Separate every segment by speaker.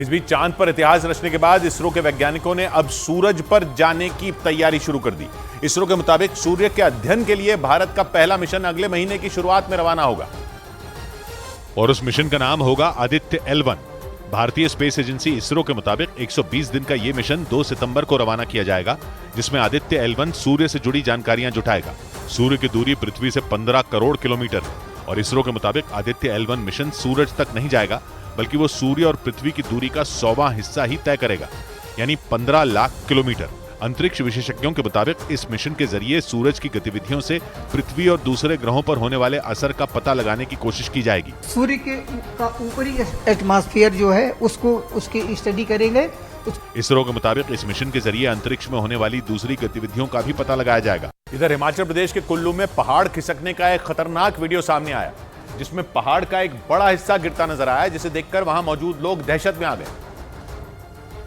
Speaker 1: इस बीच चांद पर इतिहास रचने के बाद इसरो के वैज्ञानिकों ने अब सूरज पर जाने की तैयारी शुरू कर दी। इसरो के मुताबिक सूर्य के अध्ययन के लिए भारत का पहला मिशन अगले महीने की शुरुआत में रवाना होगा
Speaker 2: और उस मिशन का नाम होगा आदित्य L1। भारतीय स्पेस एजेंसी इसरो के मुताबिक 120 दिन का यह मिशन 2 सितंबर को रवाना किया जाएगा, जिसमें आदित्य L1 सूर्य से जुड़ी जानकारियां जुटाएगा। सूर्य की दूरी पृथ्वी से 15 करोड़ किलोमीटर है और इसरो के मुताबिक आदित्य L1 मिशन सूरज तक नहीं जाएगा, बल्कि वो सूर्य और पृथ्वी की दूरी का 100वां हिस्सा ही तय करेगा, यानी 15 लाख किलोमीटर। अंतरिक्ष विशेषज्ञों के मुताबिक इस मिशन के जरिए सूरज की गतिविधियों से पृथ्वी और दूसरे ग्रहों पर होने वाले असर का पता लगाने की कोशिश की जाएगी।
Speaker 3: सूर्य के का ऊपरी एटमॉस्फेयर जो है उसको उसकी स्टडी करेंगे।
Speaker 2: इसरो के मुताबिक इस मिशन के जरिए अंतरिक्ष में होने वाली दूसरी गतिविधियों का भी पता लगाया जाएगा।
Speaker 1: इधर हिमाचल प्रदेश के कुल्लू में पहाड़ खिसकने का एक खतरनाक वीडियो सामने आया, जिसमें पहाड़ का एक बड़ा हिस्सा गिरता नजर आया, जिसे देखकर वहां मौजूद लोग दहशत में आ गए,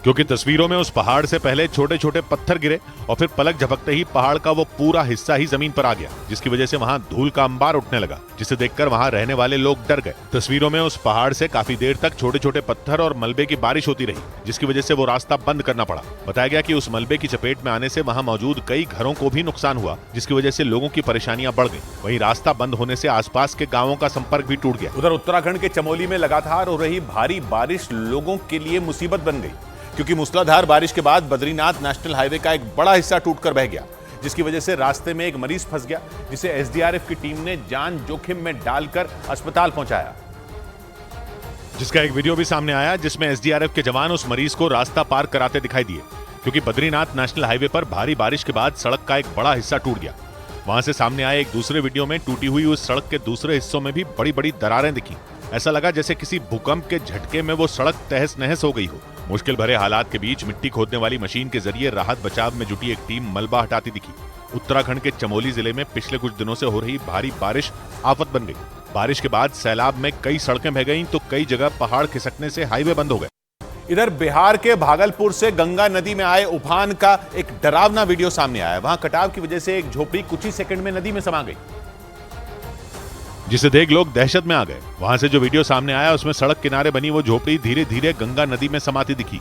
Speaker 2: क्योंकि तस्वीरों में उस पहाड़ से पहले छोटे छोटे पत्थर गिरे और फिर पलक झपकते ही पहाड़ का वो पूरा हिस्सा ही जमीन पर आ गया, जिसकी वजह से वहां धूल का अंबार उठने लगा, जिसे देखकर वहां रहने वाले लोग डर गए। तस्वीरों में उस पहाड़ से काफी देर तक छोटे छोटे पत्थर और मलबे की बारिश होती रही, जिसकी वजह से वो रास्ता बंद करना पड़ा। बताया गया कि उस मलबे की चपेट में आने से वहां मौजूद कई घरों को भी नुकसान हुआ, जिसकी वजह से लोगों की परेशानियां बढ़ गई। वहीं रास्ता बंद होने से आसपास के गांवों का संपर्क भी टूट गया।
Speaker 1: उधर उत्तराखंड के चमोली में लगातार हो रही भारी बारिश लोगों के लिए मुसीबत बन गई, क्योंकि मूसलाधार बारिश के बाद बद्रीनाथ नेशनल हाईवे का एक बड़ा हिस्सा टूटकर बह गया, जिसकी वजह से रास्ते में एक मरीज फंस गया, जिसे एसडीआरएफ की टीम ने जान जोखिम में डालकर अस्पताल पहुंचाया,
Speaker 2: जिसका एक वीडियो भी सामने आया, जिसमें एसडीआरएफ के जवान उस मरीज को रास्ता पार कराते दिखाई दिए, क्योंकि बद्रीनाथ नेशनल हाईवे पर भारी बारिश के बाद सड़क का एक बड़ा हिस्सा टूट गया। वहां से सामने आए एक दूसरे वीडियो में टूटी हुई उस सड़क के दूसरे हिस्सों में भी बड़ी बड़ी दरारें दिखी। ऐसा लगा जैसे किसी भूकंप के झटके में वो सड़क तहस नहस हो गई हो। मुश्किल भरे हालात के बीच मिट्टी खोदने वाली मशीन के जरिए राहत बचाव में जुटी एक टीम मलबा हटाती दिखी। उत्तराखंड के चमोली जिले में पिछले कुछ दिनों से हो रही भारी बारिश आफत बन गई। बारिश के बाद सैलाब में कई सड़कें बह गईं, तो कई जगह पहाड़ खिसकने से हाईवे बंद हो गए।
Speaker 1: इधर बिहार के भागलपुर से गंगा नदी में आए उफान का एक डरावना वीडियो सामने आया। वहां कटाव की वजह से एक झोपड़ी कुछ ही सेकंड में नदी में समा गई,
Speaker 2: जिसे देख लोग दहशत में आ गए। वहां से जो वीडियो सामने आया उसमें सड़क किनारे बनी वो झोपड़ी धीरे धीरे गंगा नदी में समाती दिखी।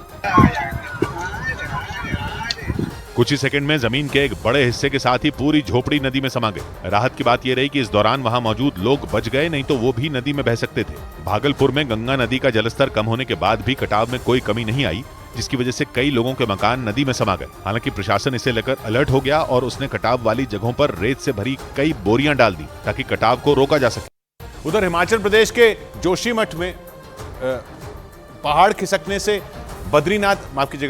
Speaker 2: कुछ ही सेकंड में जमीन के एक बड़े हिस्से के साथ ही पूरी झोपड़ी नदी में समा गई। राहत की बात यह रही कि इस दौरान वहां मौजूद लोग बच गए, नहीं तो वो भी नदी में बह सकते थे। भागलपुर में गंगा नदी का जलस्तर कम होने के बाद भी कटाव में कोई कमी नहीं आई, जिसकी वजह से कई लोगों के मकान नदी में समा गए। हालांकि प्रशासन इसे लेकर अलर्ट हो गया और उसने कटाव वाली जगहों पर रेत से भरी कई बोरियां डाल दी, ताकि कटाव को रोका जा सके।
Speaker 1: उधर हिमाचल प्रदेश के जोशीमठ में पहाड़ खिसकने से बद्रीनाथ, माफ कीजिएगा,